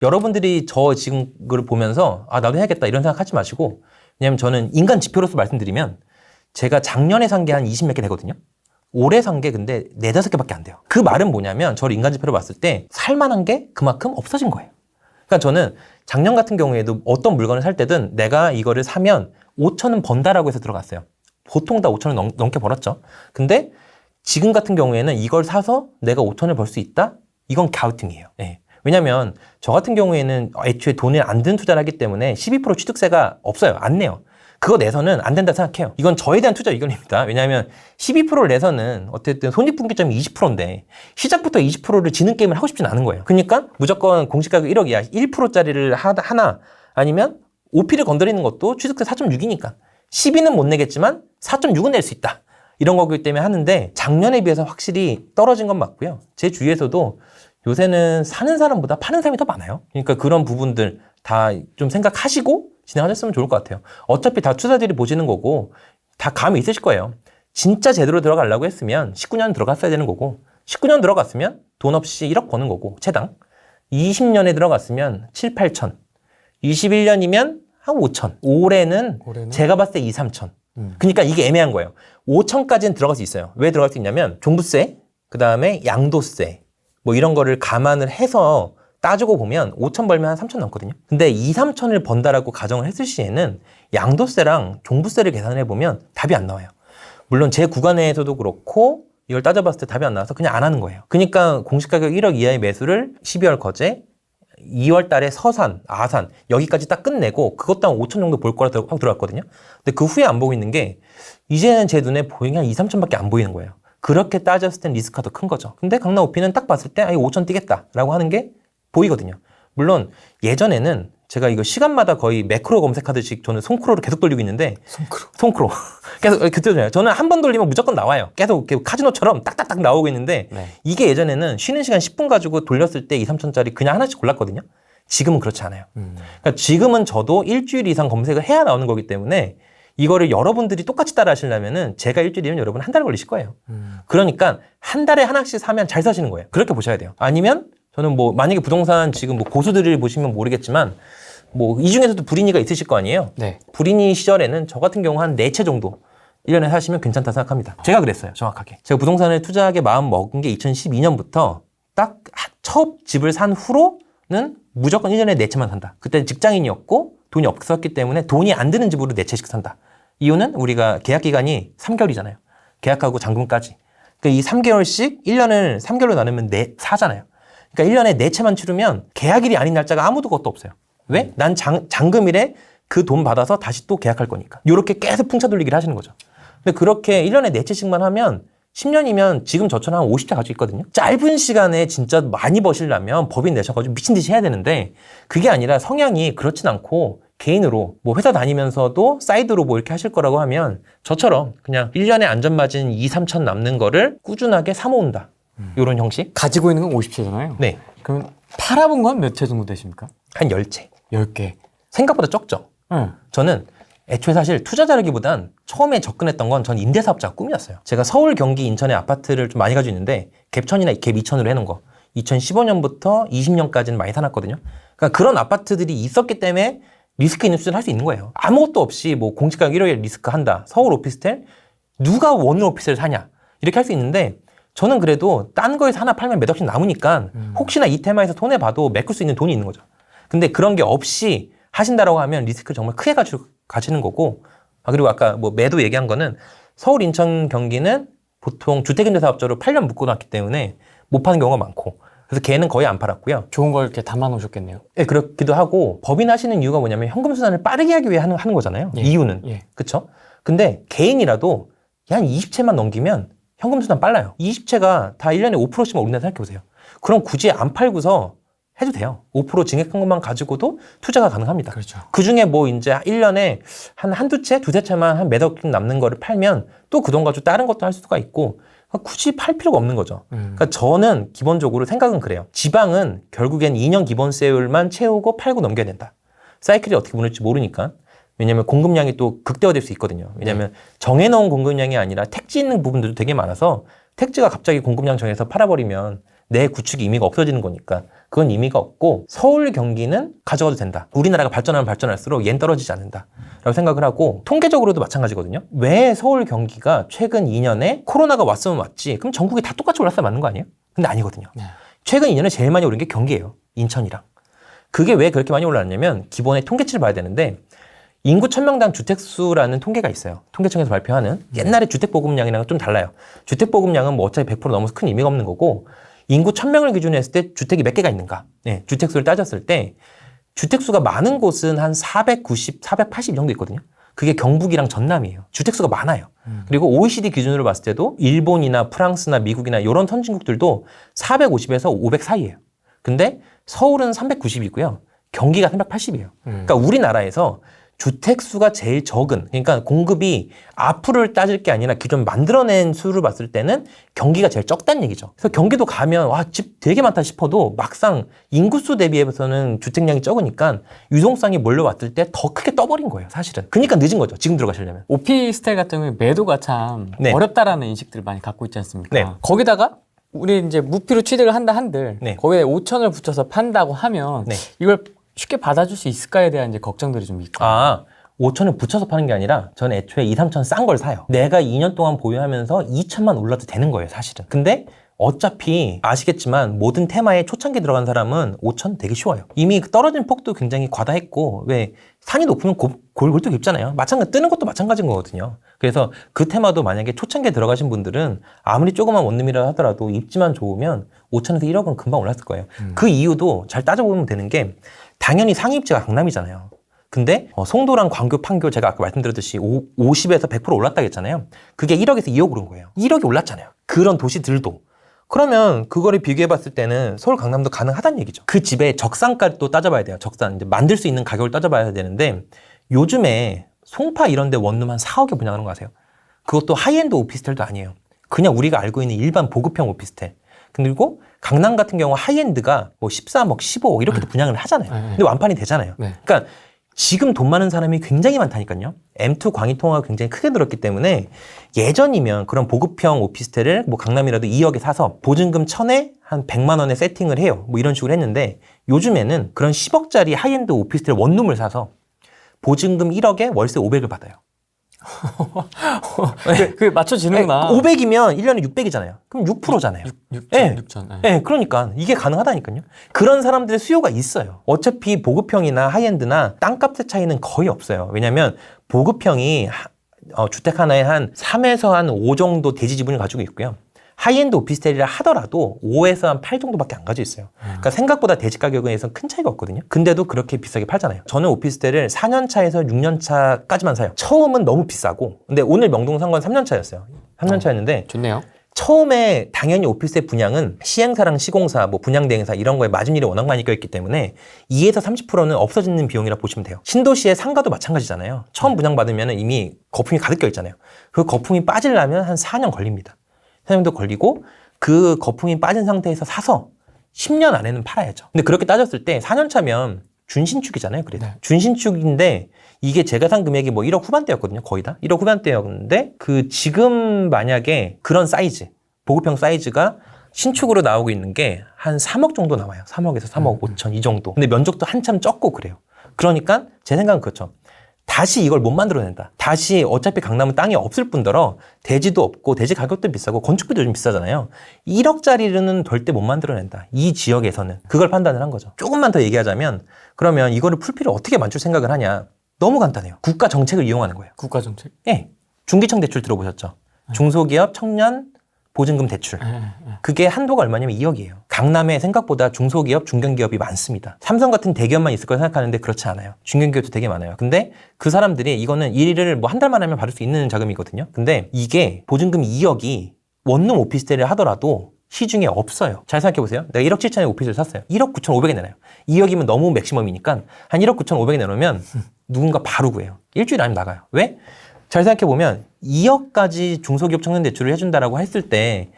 여러분들이 저 지금 걸 보면서 아 나도 해야겠다 이런 생각 하지 마시고, 왜냐면 저는 인간 지표로서 말씀드리면 제가 작년에 산 게 한 20몇 개 되거든요. 올해 산 게 근데 4, 5개밖에 안 돼요. 그 말은 뭐냐면 저를 인간 지표로 봤을 때 살만한 게 그만큼 없어진 거예요. 그러니까 저는 작년 같은 경우에도 어떤 물건을 살 때든 내가 이거를 사면 5천은 번다라고 해서 들어갔어요. 보통 다 5천을 넘게 벌었죠. 근데 지금 같은 경우에는 이걸 사서 내가 5천을 벌 수 있다? 이건 갸우뚱이에요. 네. 왜냐면 저 같은 경우에는 애초에 돈을 안 든 투자를 하기 때문에 12% 취득세가 없어요. 안 내요. 그거 내서는 안 된다 생각해요. 이건 저에 대한 투자 의견입니다. 왜냐하면 12%를 내서는 어쨌든 손익분기점이 20%인데 시작부터 20%를 지는 게임을 하고 싶진 않은 거예요. 그러니까 무조건 공시가격 1억이야. 1%짜리를 하나 아니면 OP를 건드리는 것도 취득세 4.6이니까 12는 못 내겠지만 4.6은 낼 수 있다. 이런 거기 때문에 하는데 작년에 비해서 확실히 떨어진 건 맞고요. 제 주위에서도 요새는 사는 사람보다 파는 사람이 더 많아요. 그러니까 그런 부분들 다 좀 생각하시고 진행하셨으면 좋을 것 같아요. 어차피 다 투자들이 보시는 거고 다 감이 있으실 거예요. 진짜 제대로 들어가려고 했으면 19년 들어갔어야 되는 거고 19년 들어갔으면 돈 없이 1억 버는 거고 채당 20년에 들어갔으면 7, 8천 21년이면 한 5천 올해는 제가 봤을 때 2, 3천 그러니까 이게 애매한 거예요. 5천까지는 들어갈 수 있어요. 왜 들어갈 수 있냐면 종부세, 그 다음에 양도세 뭐 이런 거를 감안을 해서 따지고 보면 5천 벌면 한 3천 넘거든요. 근데 2, 3천을 번다라고 가정을 했을 시에는 양도세랑 종부세를 계산해 보면 답이 안 나와요. 물론 제 구간에서도 그렇고 이걸 따져봤을 때 답이 안 나와서 그냥 안 하는 거예요. 그러니까 공시가격 1억 이하의 매수를 12월 거제, 2월 달에 서산, 아산 여기까지 딱 끝내고 그것도 한 5천 정도 볼 거라고 하고 들어갔거든요. 근데 그 후에 안 보고 있는 게 이제는 제 눈에 보이는 게 한 2, 3천밖에 안 보이는 거예요. 그렇게 따졌을 땐 리스크가 더 큰 거죠. 근데 강남 오피는 딱 봤을 때 5천 뛰겠다라고 하는 게 보이거든요. 물론 예전에는 제가 이거 시간마다 거의 매크로 검색하듯이 저는 손크로를 계속 돌리고 있는데 손크로 계속 그때잖아요. 저는 한 번 돌리면 무조건 나와요. 계속 카지노처럼 딱딱딱 나오고 있는데 이게 예전에는 쉬는 시간 10분 가지고 돌렸을 때 2, 3천짜리 그냥 하나씩 골랐거든요. 지금은 그렇지 않아요. 그러니까 지금은 저도 일주일 이상 검색을 해야 나오는 거기 때문에 이거를 여러분들이 똑같이 따라 하시려면은 제가 일주일이면 여러분 한 달 걸리실 거예요. 그러니까 한 달에 하나씩 사면 잘 사시는 거예요. 그렇게 보셔야 돼요. 아니면 저는 뭐 만약에 부동산 지금 뭐 고수들을 보시면 모르겠지만 뭐 이 중에서도 불인이가 있으실 거 아니에요. 네. 불인이 시절에는 저 같은 경우 한 4채 정도 1년에 사시면 괜찮다 생각합니다. 제가 그랬어요. 정확하게. 제가 부동산에 투자하게 마음 먹은 게 2012년부터 딱 첫 집을 산 후로는 무조건 1년에 4채만 산다. 그때 직장인이었고 돈이 없었기 때문에 돈이 안 드는 집으로 4채씩 산다. 이유는 우리가 계약 기간이 3개월이잖아요. 계약하고 잔금까지. 그러니까 이 3개월씩 1년을 3개월로 나누면 4잖아요. 그러니까 1년에 4채만 치르면 계약일이 아닌 날짜가 아무도 것도 없어요. 왜? 난 잔금일에 그 돈 받아서 다시 또 계약할 거니까. 이렇게 계속 풍차 돌리기를 하시는 거죠. 근데 그렇게 1년에 4채씩만 하면 10년이면 지금 저처럼 한 50채 가지고 있거든요. 짧은 시간에 진짜 많이 버시려면 법인 내셔가지고 미친 듯이 해야 되는데 그게 아니라 성향이 그렇진 않고 개인으로 뭐 회사 다니면서도 사이드로 뭐 이렇게 하실 거라고 하면 저처럼 그냥 1년에 안전마진 2, 3천 남는 거를 꾸준하게 사모은다. 이런 형식? 가지고 있는 건 50채잖아요. 네. 그럼 팔아본 건 몇 채 정도 되십니까? 한 10채. 10개. 생각보다 적죠? 저는 애초에 사실 투자자라기보단 처음에 접근했던 건 전 임대사업자가 꿈이었어요. 제가 서울, 경기, 인천에 아파트를 좀 많이 가지고 있는데 갭천이나 갭2천으로 해놓은 거 2015년부터 20년까지는 많이 사놨거든요. 그러니까 그런 아파트들이 있었기 때문에 리스크 있는 투자를 할 수 있는 거예요. 아무것도 없이 뭐 공시가격 1억에 리스크 한다. 서울 오피스텔? 누가 원룸 오피스텔 사냐? 이렇게 할 수 있는데 저는 그래도 딴 거에서 하나 팔면 몇 억씩 남으니까 혹시나 이 테마에서 손해봐도 메꿀 수 있는 돈이 있는 거죠. 근데 그런 게 없이 하신다라고 하면 리스크를 정말 크게 가지는 거고 그리고 아까 뭐 매도 얘기한 거는 서울, 인천, 경기는 보통 주택임대사업자로 8년 묶어놨기 때문에 못 파는 경우가 많고 그래서 걔는 거의 안 팔았고요. 좋은 걸 이렇게 담아 놓으셨겠네요. 네, 그렇기도 하고 법인 하시는 이유가 뭐냐면 현금 순환을 빠르게 하기 위해 하는 거잖아요. 예. 이유는. 예. 그쵸? 근데 개인이라도 한 20채만 넘기면 현금 순환 빨라요. 20채가 다 1년에 5%씩만 오른다 생각해보세요. 그럼 굳이 안 팔고서 해도 돼요. 5% 증액한 것만 가지고도 투자가 가능합니다. 그렇죠. 그 중에 뭐 이제 1년에 한두 채, 두세 채만 한 몇 억 남는 거를 팔면 또 그 돈 가지고 다른 것도 할 수가 있고 굳이 팔 필요가 없는 거죠. 그러니까 저는 기본적으로 생각은 그래요. 지방은 결국엔 2년 기본세율만 채우고 팔고 넘겨야 된다. 사이클이 어떻게 무너질지 모르니까. 왜냐면 공급량이 또 극대화될 수 있거든요. 왜냐면 정해놓은 공급량이 아니라 택지 있는 부분들도 되게 많아서 택지가 갑자기 공급량 정해서 팔아버리면 내 구축이 의미가 없어지는 거니까 그건 의미가 없고 서울 경기는 가져가도 된다. 우리나라가 발전하면 발전할수록 얜 떨어지지 않는다 라고 생각을 하고 통계적으로도 마찬가지거든요. 왜 서울 경기가 최근 2년에 코로나가 왔으면 왔지 그럼 전국이 다 똑같이 올랐어야 맞는 거 아니에요? 근데 아니거든요. 네. 최근 2년에 제일 많이 오른 게 경기예요. 인천이랑. 그게 왜 그렇게 많이 올랐냐면 기본에 통계치를 봐야 되는데 인구 1000명당 주택수라는 통계가 있어요. 통계청에서 발표하는. 옛날에 주택보급량이랑 좀 달라요. 주택보급량은 뭐 어차피 100% 넘어서 큰 의미가 없는 거고 인구 1000명을 기준으로 했을 때 주택이 몇 개가 있는가. 네, 주택수를 따졌을 때 주택수가 많은 곳은 한 490, 480 정도 있거든요. 그게 경북이랑 전남이에요. 주택수가 많아요. 그리고 OECD 기준으로 봤을 때도 일본이나 프랑스나 미국이나 이런 선진국들도 450에서 500 사이예요. 근데 서울은 390이고요. 경기가 380이에요. 그러니까 우리나라에서 주택수가 제일 적은, 그러니까 공급이 앞으로를 따질 게 아니라 기존 만들어낸 수를 봤을 때는 경기가 제일 적다는 얘기죠. 그래서 경기도 가면 와, 집 되게 많다 싶어도 막상 인구수 대비해서는 주택량이 적으니까 유동성이 몰려왔을 때 더 크게 떠버린 거예요, 사실은. 그러니까 늦은 거죠, 지금 들어가시려면. 오피스텔 같은 경우에 매도가 참 네. 어렵다라는 인식들을 많이 갖고 있지 않습니까? 네. 거기다가 우리 이제 무피로 취득을 한다 한들 네. 거기에 5천을 붙여서 판다고 하면 네. 이걸 쉽게 받아줄 수 있을까에 대한 이제 걱정들이 좀 있고. 5천을 붙여서 파는 게 아니라 저는 애초에 2, 3천 싼 걸 사요. 내가 2년 동안 보유하면서 2천만 올라도 되는 거예요, 사실은. 근데 어차피 아시겠지만 모든 테마에 초창기에 들어간 사람은 5천 되게 쉬워요. 이미 떨어진 폭도 굉장히 과다했고 왜 산이 높으면 골골도 깊잖아요. 마찬가지 뜨는 것도 마찬가지인 거거든요. 그래서 그 테마도 만약에 초창기에 들어가신 분들은 아무리 조그만 원룸이라 하더라도 입지만 좋으면 5천에서 1억은 금방 올랐을 거예요. 그 이유도 잘 따져보면 되는 게 당연히 상위 입지가 강남이잖아요. 근데 송도랑 광교, 판교 제가 아까 말씀드렸듯이 50에서 100% 올랐다고 했잖아요. 그게 1억에서 2억 오른 거예요. 1억이 올랐잖아요. 그런 도시들도. 그러면 그거를 비교해봤을 때는 서울 강남도 가능하다는 얘기죠. 그 집의 적산가도 따져봐야 돼요. 적산. 이제 만들 수 있는 가격을 따져봐야 되는데 요즘에 송파 이런 데 원룸 한 4억에 분양하는 거 아세요? 그것도 하이엔드 오피스텔도 아니에요. 그냥 우리가 알고 있는 일반 보급형 오피스텔. 그리고 강남 같은 경우 하이엔드가 뭐 13억, 15억 이렇게도 분양을 하잖아요. 근데 완판이 되잖아요. 네. 그러니까 지금 돈 많은 사람이 굉장히 많다니까요. M2 광희 통화가 굉장히 크게 늘었기 때문에 예전이면 그런 보급형 오피스텔을 뭐 강남이라도 2억에 사서 보증금 1000에 한 100만 원에 세팅을 해요. 뭐 이런 식으로 했는데 요즘에는 그런 10억짜리 하이엔드 오피스텔 원룸을 사서 보증금 1억에 월세 500을 받아요. 그게 맞춰지는구나. 500이면 1년에 600이잖아요. 그럼 6%잖아요. 6천, 네. 6천. 네. 네, 그러니까 이게 가능하다니까요. 그런 사람들의 수요가 있어요. 어차피 보급형이나 하이엔드나 땅값의 차이는 거의 없어요. 왜냐하면 보급형이 주택 하나에 한 3에서 한 5 정도 대지 지분을 가지고 있고요. 하이엔드 오피스텔이라 하더라도 5에서 한 8 정도밖에 안 가지고 있어요. 그러니까 생각보다 대지 가격에서 큰 차이가 없거든요. 근데도 그렇게 비싸게 팔잖아요. 저는 오피스텔을 4년 차에서 6년 차까지만 사요. 처음은 너무 비싸고, 근데 오늘 명동 산 건 3년 차였어요. 3년 차였는데 좋네요. 처음에 당연히 오피스텔 분양은 시행사랑 시공사, 뭐 분양대행사 이런 거에 마진율이 워낙 많이 껴있기 때문에 2에서 30%는 없어지는 비용이라 보시면 돼요. 신도시의 상가도 마찬가지잖아요. 처음 분양받으면 이미 거품이 가득 껴있잖아요. 그 거품이 빠지려면 한 4년 걸립니다. 4년도 걸리고 그 거품이 빠진 상태에서 사서 10년 안에는 팔아야죠. 근데 그렇게 따졌을 때 4년 차면 준신축이잖아요. 그래도 네. 준신축인데 이게 제가 산 금액이 뭐 1억 후반대였거든요. 거의 다 1억 후반대였는데 그 지금 만약에 그런 사이즈 보급형 사이즈가 신축으로 나오고 있는 게 한 3억 정도 나와요. 3억에서 3억 5천 이 정도. 근데 면적도 한참 적고 그래요. 그러니까 제 생각은 그렇죠. 다시 이걸 못 만들어낸다. 다시 어차피 강남은 땅이 없을 뿐더러 대지도 없고 대지 가격도 비싸고 건축비도 좀 비싸잖아요. 1억짜리는 절대 못 만들어낸다. 이 지역에서는. 그걸 판단을 한 거죠. 조금만 더 얘기하자면 그러면 이거를 풀피를 어떻게 맞출 생각을 하냐. 너무 간단해요. 국가 정책을 이용하는 거예요. 국가 정책. 예. 중기청 대출 들어보셨죠? 중소기업, 청년, 보증금 대출. 그게 한도가 얼마냐면 2억이에요. 강남에 생각보다 중소기업, 중견기업이 많습니다. 삼성 같은 대기업만 있을 거라 생각하는데 그렇지 않아요. 중견기업도 되게 많아요. 근데 그 사람들이 이거는 일을 뭐 한 달만 하면 받을 수 있는 자금이거든요. 근데 이게 보증금 2억이 원룸 오피스텔을 하더라도 시중에 없어요. 잘 생각해보세요. 내가 1억 7천에 오피스를 샀어요. 1억 9천 5백에 내놔요. 2억이면 너무 맥시멈이니까 한 1억 9천 5백에 내놓으면 누군가 바로 구해요. 일주일 안에 나가요. 왜? 잘 생각해보면 2억까지 중소기업 청년 대출을 해준다라고 했을 때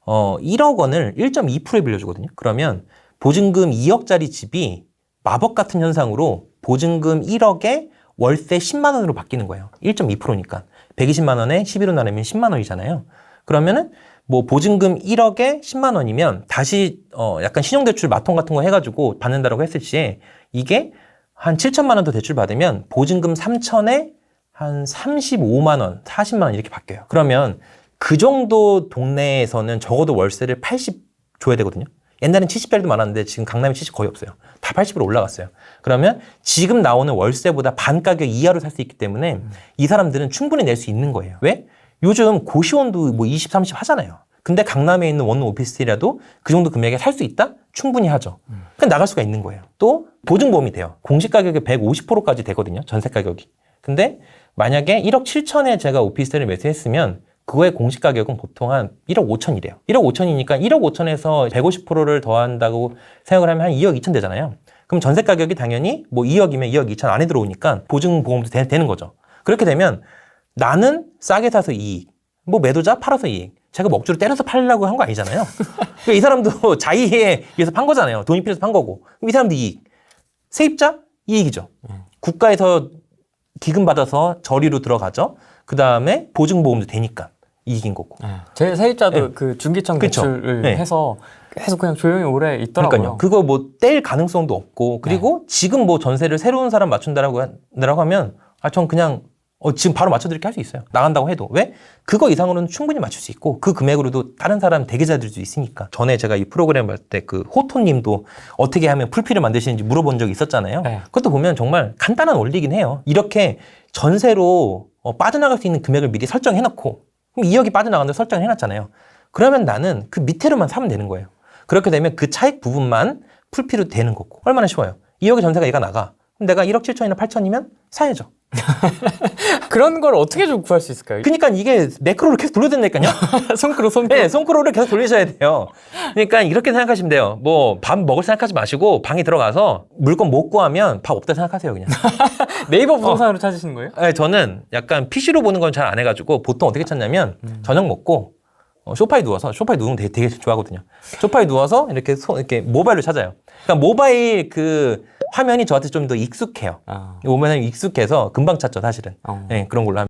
1억 원을 1.2%에 빌려주거든요. 그러면 보증금 2억짜리 집이 마법 같은 현상으로 보증금 1억에 월세 10만 원으로 바뀌는 거예요. 1.2%니까. 120만 원에 11호 나누면 10만 원이잖아요. 그러면은 뭐 보증금 1억에 10만 원이면 다시 약간 신용대출 마통 같은 거 해가지고 받는다라고 했을 시 이게 한 7천만 원 더 대출 받으면 보증금 3천에 한 35만 원, 40만 원 이렇게 바뀌어요. 그러면 그 정도 동네에서는 적어도 월세를 80 줘야 되거든요. 옛날엔 70짜리도 많았는데 지금 강남에 70 거의 없어요. 다 80으로 올라갔어요. 그러면 지금 나오는 월세보다 반 가격 이하로 살 수 있기 때문에 이 사람들은 충분히 낼 수 있는 거예요. 왜? 요즘 고시원도 뭐 20, 30 하잖아요. 근데 강남에 있는 원룸 오피스텔이라도 그 정도 금액에 살 수 있다? 충분히 하죠. 그냥 나갈 수가 있는 거예요. 또 보증보험이 돼요. 공시가격의 150%까지 되거든요. 전세 가격이. 근데 만약에 1억 7천에 제가 오피스텔을 매수했으면 그거의 공시가격은 보통 한 1억 5천이래요. 1억 5천이니까 1억 5천에서 150%를 더한다고 생각을 하면 한 2억 2천 되잖아요. 그럼 전세 가격이 당연히 뭐 2억이면 2억 2천 안에 들어오니까 보증보험도 되는 거죠. 그렇게 되면 나는 싸게 사서 이익, 뭐 매도자 팔아서 이익. 제가 먹주로 때려서 팔려고 한 거 아니잖아요. 그러니까 이 사람도 자의에 의해서 판 거잖아요. 돈이 필요해서 판 거고. 그럼 이 사람도 이익. 세입자? 이익이죠. 국가에서 기금 받아서 저리로 들어가죠. 그 다음에 보증보험도 되니까 이익인 거고. 제 세입자도 네. 그 중기청 그쵸. 대출을 네. 해서 계속 그냥 조용히 오래 있더라고요. 그러니까요. 그거 뭐 뗄 가능성도 없고 그리고 지금 뭐 전세를 새로운 사람 맞춘다라고 하면 전 그냥 지금 바로 맞춰드릴게 할 수 있어요. 나간다고 해도. 왜? 그거 이상으로는 충분히 맞출 수 있고 그 금액으로도 다른 사람 대기자들도 있으니까. 전에 제가 이 프로그램 할 때 그 호토님도 어떻게 하면 풀피를 만드시는지 물어본 적이 있었잖아요. 네. 그것도 보면 정말 간단한 원리긴 해요. 이렇게 전세로 빠져나갈 수 있는 금액을 미리 설정해놓고 그럼 2억이 빠져나가는데 설정을 해놨잖아요. 그러면 나는 그 밑에로만 사면 되는 거예요. 그렇게 되면 그 차익 부분만 풀피로 되는 거고. 얼마나 쉬워요. 2억의 전세가 얘가 나가. 그럼 내가 1억 7천이나 8천이면 사야죠. 그런 걸 어떻게 좀 구할 수 있을까요? 그러니까 이게 매크로를 계속 돌려야 된다니까요. 손크로 네, 손크로를 계속 돌리셔야 돼요. 그러니까 이렇게 생각하시면 돼요. 뭐 밥 먹을 생각하지 마시고 방에 들어가서 물건 못 구하면 밥 없다 생각하세요, 그냥. 네이버 부동산으로 찾으시는 거예요? 네, 저는 약간 PC로 보는 건 잘 안 해가지고 보통 어떻게 찾냐면 저녁 먹고 소파에 누워서 소파에 누우는 거 되게 좋아하거든요. 소파에 누워서 이렇게 모바일로 찾아요. 그러니까 모바일 그 화면이 저한테 좀 더 익숙해요. 모바일이 익숙해서 금방 찾죠, 사실은. 네, 그런 걸로 하면.